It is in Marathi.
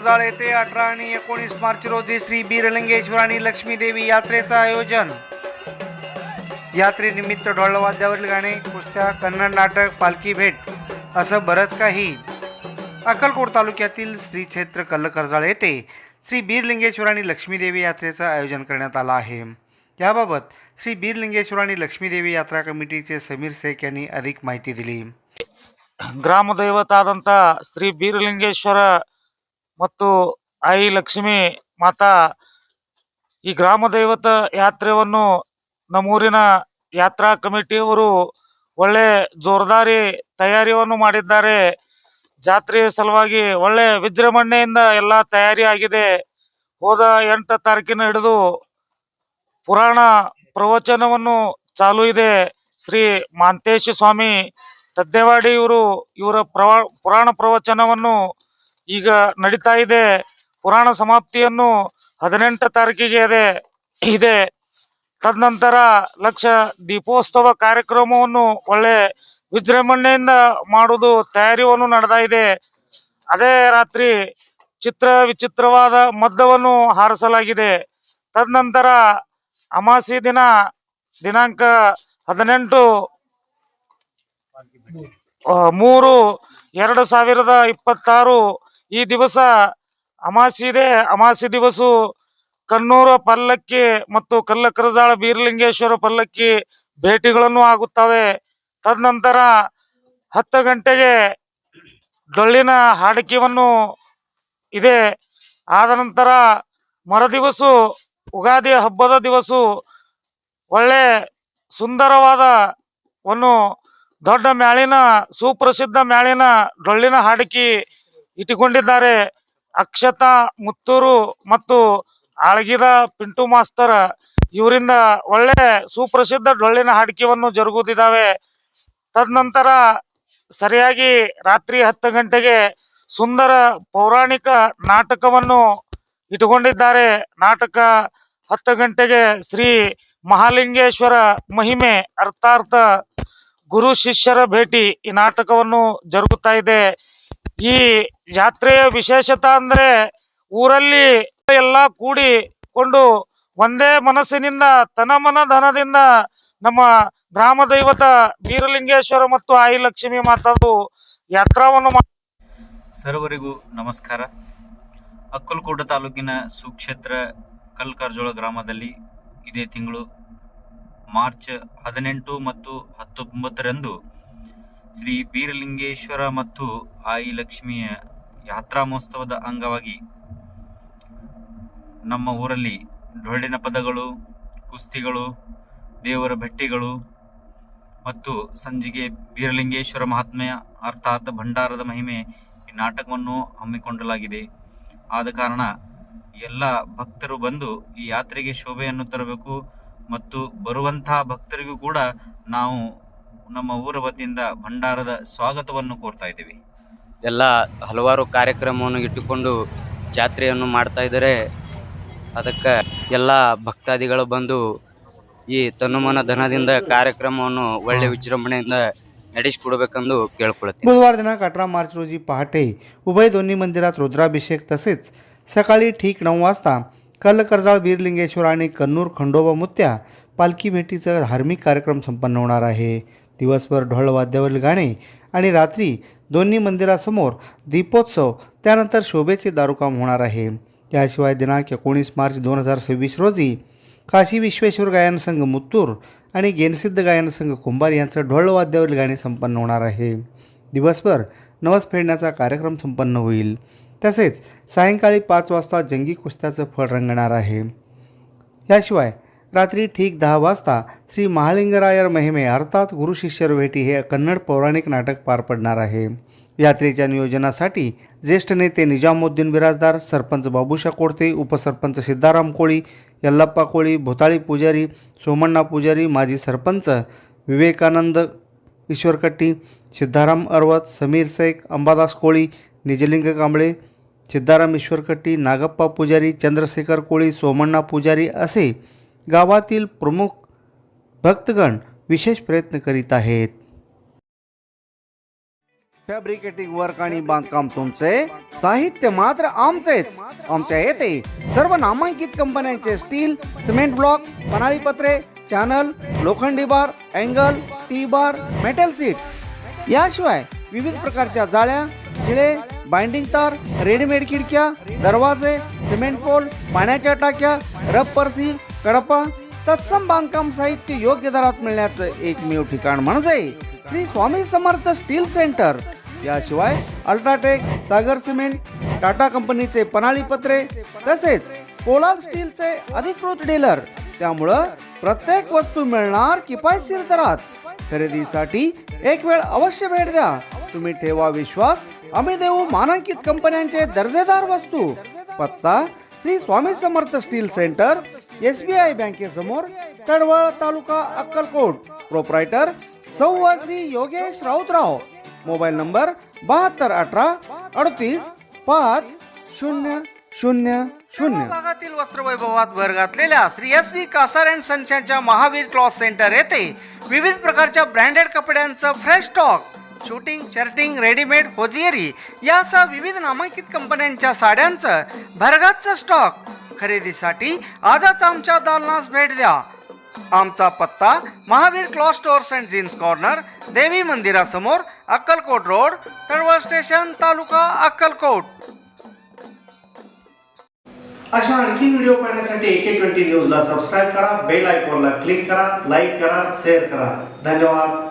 कर्जाळ येथे 18 आणि 19 मार्च रोजी श्री बीरलिंगेश्वर आणि लक्ष्मीदेवी यात्रेचं आयोजन. यात्रेनिमित्त ढोलवाद्यावरील गाणे, कुस्त्या, कन्नड नाटक, पालखी भेट असं बरंच काही. अक्कलकोट तालुक्यातील श्री क्षेत्र कर्जाळ येथे श्री बीरलिंगेश्वर आणि लक्ष्मीदेवी यात्रेचं आयोजन करण्यात आलं आहे. याबाबत श्री बीरलिंगेश्वर आणि लक्ष्मीदेवी यात्रा कमिटीचे समीर शेख यांनी अधिक माहिती दिली. ಗ್ರಾಮದೈವತಾದಂಥ ಶ್ರೀ ಬೀರಲಿಂಗೇಶ್ವರ ಮತ್ತು ಆಯಿ ಲಕ್ಷ್ಮೀ ಮಾತಾ ಈ ಗ್ರಾಮದೈವತ ಯಾತ್ರೆಯನ್ನು ನಮ್ಮೂರಿನ ಯಾತ್ರಾ ಕಮಿಟಿಯವರು ಒಳ್ಳೆ ಜೋರ್ದಾರಿ ತಯಾರಿಯನ್ನು ಮಾಡಿದ್ದಾರೆ. ಜಾತ್ರೆಯ ಸಲುವಾಗಿ ಒಳ್ಳೆ ವಿಜೃಂಭಣೆಯಿಂದ ಎಲ್ಲ ತಯಾರಿ ಆಗಿದೆ. ಹೋದ 8 ತಾರೀಕಿನ ಹಿಡಿದು ಪುರಾಣ ಪ್ರವಚನವನ್ನು ಚಾಲು ಇದೆ. ಶ್ರೀ ಮಾಂತೇಶ ಸ್ವಾಮಿ ತದ್ದೇವಾಡಿ ಇವರ ಪುರಾಣ ಪ್ರವಚನವನ್ನು ಈಗ ನಡೀತಾ ಇದೆ. ಪುರಾಣ ಸಮಾಪ್ತಿಯನ್ನು 18 ತಾರೀಕಿಗೆ ಇದೆ. ತದನಂತರ ಲಕ್ಷ ದೀಪೋತ್ಸವ ಕಾರ್ಯಕ್ರಮವನ್ನು ಒಳ್ಳೆ ವಿಜೃಂಭಣೆಯಿಂದ ಮಾಡುವುದು ತಯಾರಿಯನ್ನು ನಡೆದ ಇದೆ. ಅದೇ ರಾತ್ರಿ ವಿಚಿತ್ರವಾದ ಮದ್ದವನ್ನು ಹಾರಿಸಲಾಗಿದೆ. ತದನಂತರ ಅಮಾವಾಸ್ಯೆ ದಿನಾಂಕ 18/3/2026 ಈ ದಿವಸ ಅಮಾವಾಸ್ಯೆ ಇದೆ. ಅಮಾವಾಸ್ಯೆ ದಿವಸ ಕನ್ನೂರ ಪಲ್ಲಕ್ಕಿ ಮತ್ತು ಕಲ್ಲಕರಜಾಳ ಬೀರಲಿಂಗೇಶ್ವರ ಪಲ್ಲಕ್ಕಿ ಭೇಟಿಗಳನ್ನು ಆಗುತ್ತವೆ. ತದನಂತರ 10 ಗಂಟೆಗೆ ಡೊಳ್ಳಿನ ಹಾಡಿಕೆಯನ್ನು ಇದೆ. ಆದ ನಂತರ ಮರುದಿವಸ ಉಗಾದಿ ಹಬ್ಬದ ದಿವಸ ಒಳ್ಳೆ ಸುಂದರವಾದ ದೊಡ್ಡ ಮ್ಯಾಳಿನ ಸುಪ್ರಸಿದ್ಧ ಮ್ಯಾಳಿನ ಡೊಳ್ಳಿನ ಹಾಡಿಕೆ ಇಟ್ಟುಕೊಂಡಿದ್ದಾರೆ. ಅಕ್ಷತಾ ಮುತ್ತೂರು ಮತ್ತು ಆಳ್ಗಿದ ಪಿಂಟು ಮಾಸ್ತರ್ ಇವರಿಂದ ಒಳ್ಳೆ ಸುಪ್ರಸಿದ್ಧ ಡೊಳ್ಳಿನ ಹಾಡಿಕೆಯನ್ನು ಜರುಗುತ್ತಿದ್ದಾವೆ. ತದನಂತರ ಸರಿಯಾಗಿ ರಾತ್ರಿ 10 ಗಂಟೆಗೆ ಸುಂದರ ಪೌರಾಣಿಕ ನಾಟಕವನ್ನು ಇಟ್ಟುಕೊಂಡಿದ್ದಾರೆ. ನಾಟಕ 10 ಗಂಟೆಗೆ ಶ್ರೀ ಮಹಾಲಿಂಗೇಶ್ವರ ಮಹಿಮೆ ಅರ್ಥಾತ್ ಗುರು ಶಿಷ್ಯರ ಭೇಟಿ ಈ ನಾಟಕವನ್ನು ಜರುಗುತ್ತಾ ಇದೆ. ಈ ಜಾತ್ರೆಯ ವಿಶೇಷತೆ ಅಂದ್ರೆ ಊರಲ್ಲಿ ಎಲ್ಲ ಕೂಡಿಕೊಂಡು ಒಂದೇ ಮನಸ್ಸಿನಿಂದ ತನಮನ ಧನದಿಂದ ನಮ್ಮ ಗ್ರಾಮ ದೈವತ ಬೀರಲಿಂಗೇಶ್ವರ ಮತ್ತು ಆಯಿ ಲಕ್ಷ್ಮೀ ಮಾತಾದು ಯಾತ್ರಾವನ್ನು ಸರ್ವರಿಗೂ ನಮಸ್ಕಾರ. ಅಕ್ಕಲಕೋಟ ತಾಲೂಕಿನ ಸುಕ್ಷೇತ್ರ ಕರ್ಜೋಳ ಗ್ರಾಮದಲ್ಲಿ ಇದೇ ತಿಂಗಳು ಮಾರ್ಚ್ 18 ಮತ್ತು 19ರಂದು ಶ್ರೀ ಬೀರಲಿಂಗೇಶ್ವರ ಮತ್ತು ಆಯಿ ಲಕ್ಷ್ಮಿಯ ಯಾತ್ರಾ ಮಹೋತ್ಸವದ ಅಂಗವಾಗಿ ನಮ್ಮ ಊರಲ್ಲಿ ಡೊಳ್ಳಿನ ಪದಗಳು, ಕುಸ್ತಿಗಳು, ದೇವರ ಭಟ್ಟಿಗಳು ಮತ್ತು ಸಂಜಿಗೆ ಬೀರಲಿಂಗೇಶ್ವರ ಮಹಾತ್ಮೆಯ ಅರ್ಥಾತ್ ಭಂಡಾರದ ಮಹಿಮೆ ಈ ನಾಟಕವನ್ನು ಹಮ್ಮಿಕೊಳ್ಳಲಾಗಿದೆ. ಆದ ಕಾರಣ ಎಲ್ಲ ಭಕ್ತರು ಬಂದು ಈ ಯಾತ್ರೆಗೆ ಶೋಭೆಯನ್ನು ತರಬೇಕು ಮತ್ತು ಬರುವಂತಹ ಭಕ್ತರಿಗೂ ಕೂಡ ನಾವು ನಮ್ಮ ಊರ ವತಿಯಿಂದ ಭಂಡಾರದ ಸ್ವಾಗತವನ್ನು ಕೋರ್ತಾ ಇದ್ದೀವಿ. ಎಲ್ಲ ಹಲವಾರು ಕಾರ್ಯಕ್ರಮವನ್ನು ಇಟ್ಟುಕೊಂಡು ಜಾತ್ರೆಯನ್ನು ಮಾಡ್ತಾ ಇದ್ದಾರೆ. ಅದಕ್ಕೆ ಎಲ್ಲ ಭಕ್ತಾದಿಗಳು ಬಂದು ಈ ತನುಮನ ಧನದಿಂದ ಕಾರ್ಯಕ್ರಮವನ್ನು ಒಳ್ಳೆ ವಿಜೃಂಭಣೆಯಿಂದ ನಡೆಸಿಕೊಡಬೇಕೆಂದು ಕೇಳ್ಕೊಳ್ತೀನಿ. बुधवार दिनांक 18 मार्च रोजी पहाटे उभय दोन्ही मंदिरात रुद्राभिषेक तसेच सकाळी ठीक 9 वाजता कर्जाळ बीरलिंगेश्वर आणि कन्नूर खंडोबा मुत्या पालखी भेटीचा धार्मिक कार्यक्रम संपन्न होणार आहे. दिवसभर ढोलवाद्यावरील गाणे आणि रात्री दोन्ही मंदिरासमोर दीपोत्सव, त्यानंतर शोभेचे दारूकाम होणार आहे. याशिवाय दिनांक 19 मार्च 2026 रोजी काशी विश्वेश्वर गायन संघ मुत्तूर आणि गेनसिद्ध गायन संघ कुंभार यांचं ढोलवाद्यावरील गाणे संपन्न होणार आहे. दिवसभर नवस फेडण्याचा कार्यक्रम संपन्न होईल. तसेच सायंकाळी 5 वाजता जंगी कुस्त्याचं फळ रंगणार आहे. याशिवाय रात्री ठीक 10 वाजता श्री महालिंगरायर महिमे अर्थात गुरु शिष्यर भेटी हे कन्नड पौराणिक नाटक पार पडणार आहे. यात्रेच्या नियोजनासाठी ज्येष्ठ नेते निजामुद्दीन बिराजदार, सरपंच बाबूशा कोडते, उपसरपंच सिद्धाराम कोळी, यल्लप्पा कोळी, भोताळी पुजारी, सोमण्णा पुजारी, माजी सरपंच विवेकानंद ईश्वरकट्टी, सिद्धाराम अरवत, समीर शेख, अंबादास कोळी, निजलिंग कांबळे, सिद्धाराम ईश्वरकट्टी, नागप्पा पुजारी, चंद्रशेखर कोळी, सोमण्णा पुजारी असे गावातील प्रमुख भक्तगण विशेष प्रयत्न करीत आहेत. फॅब्रिकेटिंग वर्क आणि बांधकाम तुमचे, साहित्य मात्र आमचेच. आमच्या येथे सर्व नामांकित कंपन्यांचे स्टील, सिमेंट ब्लॉक, पन्हाळी पत्रे, चॅनल, लोखंडी bar, angle, T bar, metal sheet याशिवाय विविध प्रकारच्या जाळ्या, खिळे, बाइंडिंग तार, रेडीमेड खिडक्या, दरवाजे, सिमेंट पोल, पाण्याच्या टाक्या, रबर सील, कडपा तत्सम बांधकाम साहित्य योग्य दरात मिळण्याचं एकमेव ठिकाण म्हणजे श्री स्वामी समर्थ स्टील सेंटर. याशिवाय अल्ट्राटेक, सागर सिमेंट, टाटा कंपनीचे पन्हाळी पत्रे तसेच पोलाद स्टीलचे अधिकृत डीलर. त्यामुळं प्रत्येक वस्तू मिळणार किफायतशीर दरात. खरेदीसाठी एक वेळ अवश्य भेट द्या. तुम्ही ठेवा विश्वास, आम्ही देऊ मानांकित कंपन्यांचे दर्जेदार वस्तू. पत्ता Shri Swami Samarth steel centre, SBI बँकेसमोर, तडवळ, तालुका अक्कलकोट. प्रोप्रायटर सौ श्री योगेश राऊतराव. Mobile number 7218 38 5000. भागातील वस्त्रवैभवात भर घातलेल्या श्री SB कासार अँड सन्सच्या महावीर क्लॉथ सेंटर येथे विविध प्रकारच्या ब्रँडेड कपड्यांचं fresh stock, suiting, shirting, readymade, hosiery यासह विविध नामांकित कंपन्यांच्या साड्यांचं भरगच्च स्टॉक. खरेदीसाठी आजच आमच्या दालनास भेट द्या. आमचा पत्ता Mahavir cloth stores and jeans corner, देवी मंदिरासमोर, अक्कलकोट रोड, तळवळ स्टेशन, तालुका अक्कलकोट. अशा आणखी व्हिडिओ पाहण्यासाठी AK20 न्यूजला सबस्क्राईब करा, बेल आयकॉनला क्लिक करा, लाईक करा, शेअर करा. धन्यवाद.